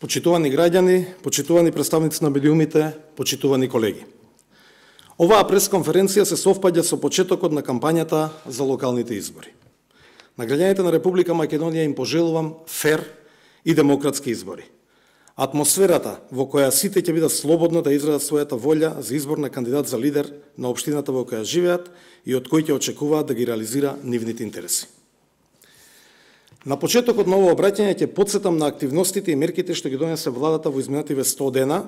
Почитувани граѓани, почитувани представници на медиумите, почитувани колеги. Оваа пресконференција се совпаѓа со почетокот на кампањата за локалните избори. На граѓаните на Република Македонија им пожелувам фер и демократски избори. Атмосферата во која сите ќе бидат слободно да изразат својата волја за избор на кандидат за лидер на општината во која живеат и од кој ќе очекуваат да ги реализира нивните интереси. На почетокот на ово обраќање ќе потсетам на активностите и мерките што ги донесе владата во изминативе 100 дена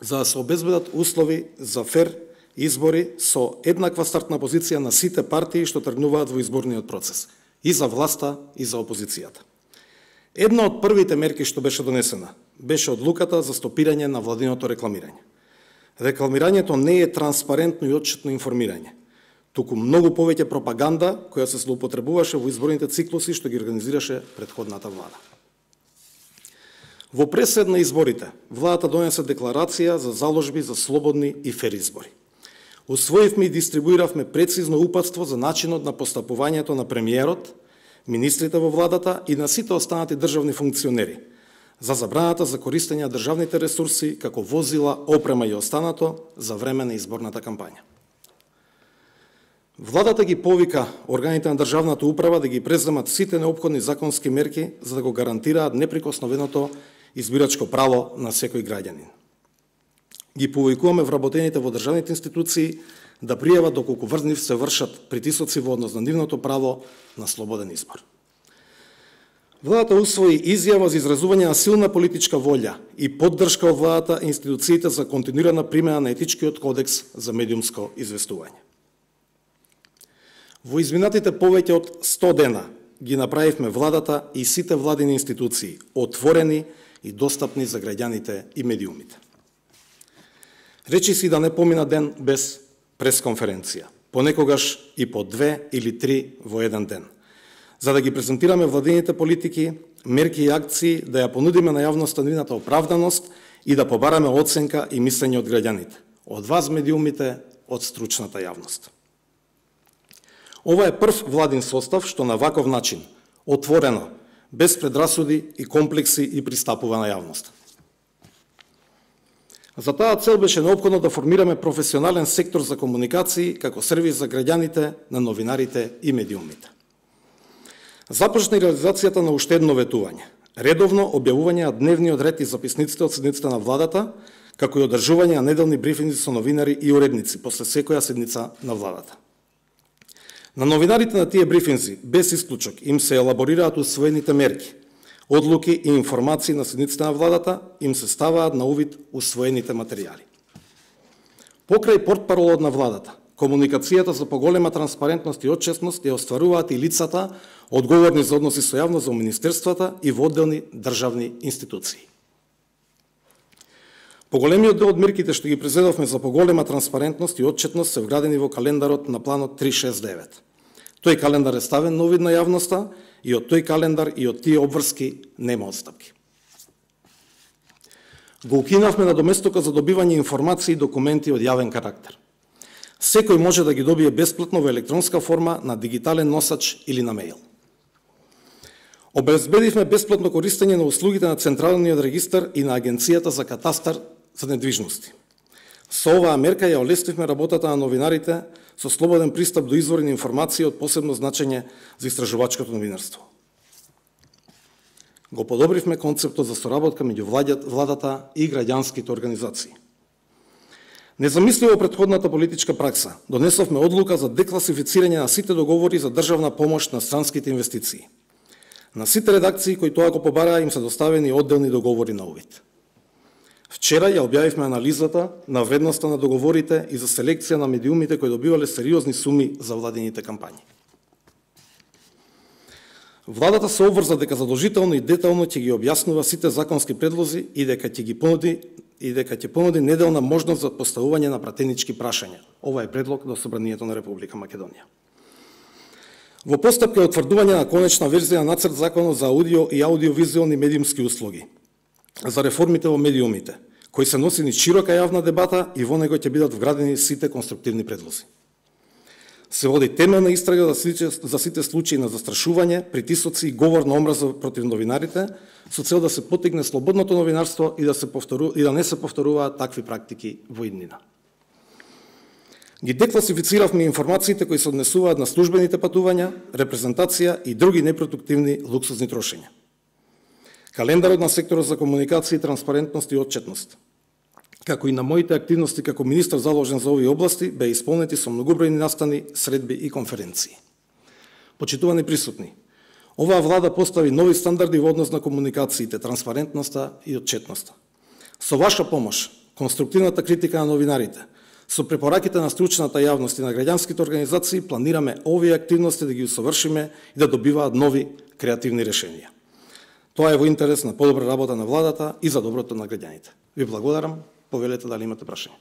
за да се обезбедат услови за фер избори со еднаква стартна позиција на сите партии што тргнуваат во изборниот процес, и за власта и за опозицијата. Една од првите мерки што беше донесена беше одлуката за стопирање на владиното рекламирање. Рекламирањето не е транспарентно и отчетно информирање, туку многу повеќе пропаганда која се злоупотребуваше во изборните циклуси што ги организираше претходната влада. Во пресед на изборите, владата донесе декларација за заложби за слободни и фер избори. Усвоивме и дистрибуиравме прецизно упатство за начинот на постапувањето на премиерот, министрите во владата и на сите останати државни функционери за забраната за користење на државните ресурси како возила, опрема и останато за време на изборната кампања. Владата ги повика органите на државната управа да ги преземат сите неопходни законски мерки за да го гарантираат неприкосновеното избирачко право на секој граѓанин. Ги повикуваме вработените во државните институции да пријават доколку врз нив се вршат притисоци во однос на нивното право на слободен избор. Владата усвои изјава за изразување на силна политичка волја и поддршка од владата и институциите за континуирана примена на етичкиот кодекс за медиумско известување. Во изминатите повеќе од 100 дена ги направивме владата и сите владини институции отворени и достапни за граѓаните и медиумите. Речи си да не помина ден без пресконференција, понекогаш и по 2 или 3 во еден ден, за да ги презентираме владините политики, мерки и акции, да ја понудиме на јавноста нивната оправданост и да побараме оценка и мислење од граѓаните, од вас медиумите, од стручната јавност. Ова е прв владин состав што на ваков начин, отворено, без предрасуди и комплекси и пристапува на јавност. За таа цел беше неопходно да формираме професионален сектор за комуникации како сервис за граѓаните, на новинарите и медиумите. Започна и реализацијата на уште едно ветување, редовно објавување на дневниот ред и записниците од седниците на владата, како и одржување на неделни брифинзи со новинари и уредници после секоја седница на владата. На новинарите на тие брифинзи, без исклучок, им се елаборираат усвоените мерки, одлуки и информации на седниците на владата, им се ставаат на увид усвоените материјали. Покрај портпаролот на владата, комуникацијата за поголема транспарентност и отчетност ја остваруваат и лицата одговорни за односи со јавност во министерствата и во одделни државни институции. Поголемиот дел од мерките што ги презедовме за поголема транспарентност и отчетност се вградени во календарот на планот 369. Тој календар е ставен на увид на јавноста и од тој календар и од тие обврски нема отстапки. Го укинавме надоместокот за добивање информации и документи од јавен карактер. Секој може да ги добие бесплатно во електронска форма на дигитален носач или на мејл. Обезбедивме бесплатно користење на услугите на Централниот регистар и на Агенцијата за катастар за недвижности. Со оваа мерка ја олеснивме работата на новинарите со слободен пристап до изворни информации од посебно значење за истражувачкото новинарство. Го подобривме концептот за соработка меѓу владата и граѓанските организации. Незамисливо претходната политичка пракса, донесовме одлука за декласифицирање на сите договори за државна помош на странските инвестиции. На сите редакции кои тоа го побараа им се доставени одделни договори на увид. Вчера ја објавивме анализата на вредноста на договорите и за селекција на медиумите кои добивале сериозни суми за владините кампањи. Владата се обврза дека задолжително и детално ќе ги објаснува сите законски предлози и дека ќе понуди неделна можност за поставување на пратенички прашања. Ова е предлог до Собранието на Република Македонија. Во постапка е утврдување на конечна верзија на нацрт законот за аудио и аудиовизуелни медиумски услуги, за реформите во медиумите, кои се носи низ широка јавна дебата и во него ќе бидат вградени сите конструктивни предлози. Се води темелна истрага за сите случаи на застрашување, притисоци и говор на омраза против новинарите, со цел да се поттикне слободното новинарство и да не се повторуваат такви практики во иднина. Ги декласифициравме информациите кои се однесуваат на службените патувања, репрезентација и други непродуктивни луксузни трошења. Календарот на секторот за комуникација, транспарентност и отчетност, како и на моите активности како министар заложен за овие области, беа исполнети со многобројни настани, средби и конференции. Почитувани присутни, оваа влада постави нови стандарди во однос на комуникациите, транспарентноста и отчетноста. Со ваша помош, конструктивната критика на новинарите, со препораките на стручната јавност и на граѓанските организации, планираме овие активности да ги усовршиме и да добиваат нови креативни решенија. Тоа е во интерес на подобра работа на владата и за доброто на граѓаните. Ви благодарам. Повелете дали имате прашање.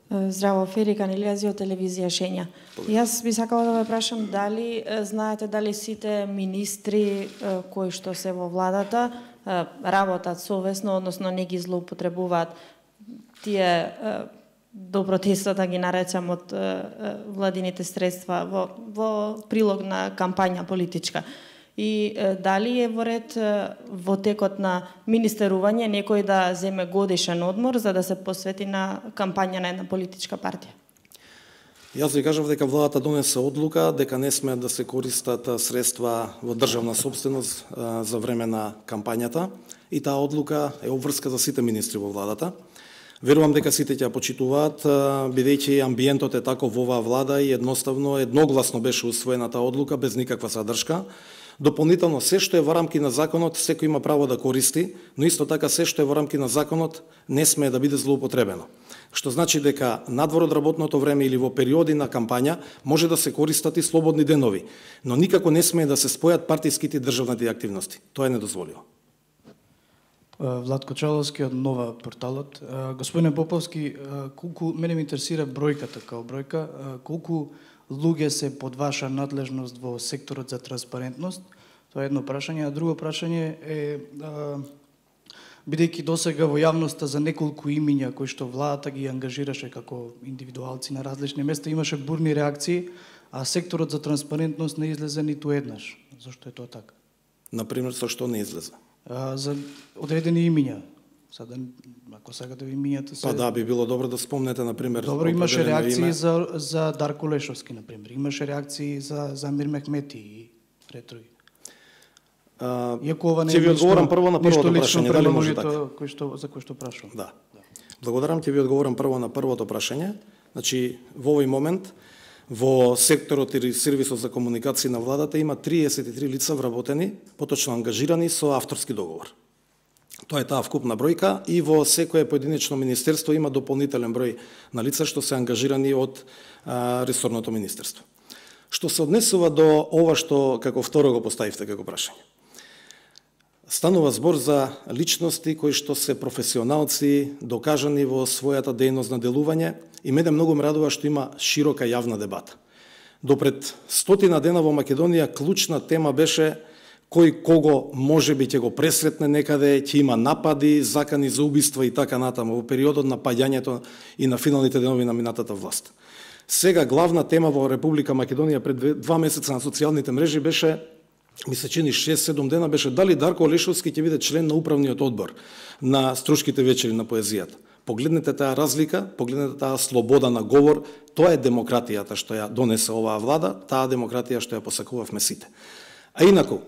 Здраво, Ферика Нелијази од телевизија Шења. Јас би сакала да ве прашам дали знаете дали сите министри кои што се во владата работат совесно, односно не ги злоупотребуваат тие добродетелства, да ги наречам, од владините средства во прилог на кампања политичка. И дали е во ред во текот на министерување некој да земе годишен одмор за да се посвети на кампања на една политичка партија? Јас ви кажав дека владата донесе одлука дека не сме да се користат средства во државна собственост за време на кампањата и таа одлука е обврска за сите министри во владата. Верувам дека сите ќе ја почитуваат, бидејќи амбиентот е таков во оваа влада и едногласно беше усвоена таа одлука без никаква задршка. Дополнително, се што е во рамки на законот, секој има право да користи, но исто така се што е во рамки на законот не смее да биде злоупотребено. Што значи дека надвор од работното време или во периоди на кампања може да се користат и слободни денови, но никако не смее да се спојат партиските и државните активности. Тоа е недозволиво. Владко Чаловски од Нова порталот. Господине Поповски, колку мене ме интересира бројката као бројка, колку луѓе се под ваша надлежност во секторот за транспарентност? Тоа е едно прашање. А друго прашање е, бидејќи досега во јавноста за неколку имиња кои што владата ги ангажираше како индивидуалци на различни места, имаше бурни реакции, а секторот за транспарентност не излезе ниту еднаш. Зошто е тоа така? Например, со што не излезе? За одредени имиња. Сада, ако сакате ви имињата се... Па да, би било добро да спомнете, например... Добро, имаше реакции за Дарко Лешовски, например. Имаше реакции за Замир Мехмети и ред други. Иако ова не ќе ви одговорам прво на првото прашање, дали може така? За кој што прашувам. Да. Благодарам, ќе ви одговорам прво на првото прашање. Значи, во овој момент, во секторот или сервисот за комуникација на владата има 33 лица вработени, поточно ангажирани со авторски договор. Тоа е таа вкупна бројка и во секое поединечно министерство има дополнителен број на лица што се ангажирани од ресорното министерство. Што се однесува до ова што како второ го поставивте како прашање. Станува збор за личности кои што се професионалци, докажани во својата дејност на делување и мене многу ме радува што има широка јавна дебата. Допред 100 дена во Македонија клучна тема беше кој кого можеби ќе го пресретне некаде, ќе има напади, закани за убиства и така натаму во периодот на паѓањето и на финалните денови на минатата власт. Сега главна тема во Република Македонија пред 2 месеца на социјалните мрежи беше, ми се чини 6-7 дена, беше дали Дарко Лешовски ќе биде член на управниот одбор на Струшките вечери на поезијата. Погледнете таа разлика, погледнете таа слобода на говор, тоа е демократијата што ја донесе оваа влада, таа демократија што ја посакувавме сите. А инаку,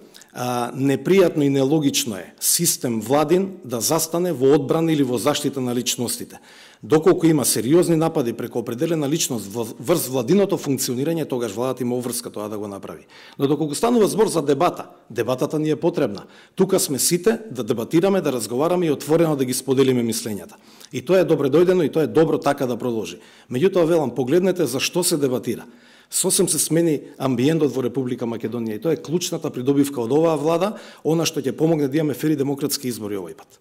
непријатно и нелогично е систем владин да застане во одбрана или во заштита на личностите. Доколку има сериозни напади преку определена личност врз владиното функционирање, тогаш владата има обврска тоа да го направи. Но доколку станува збор за дебата, дебатата ни е потребна. Тука сме сите да дебатираме, да разговараме и отворено да ги споделиме мислењата. И тоа е добре дојдено и тоа е добро така да продолжи. Меѓутоа велам, погледнете за што се дебатира. Сосем се смени амбиентот во Република Македонија и тоа е клучната придобивка од оваа влада, она што ќе помогне да имаме фери демократски избори овој пат.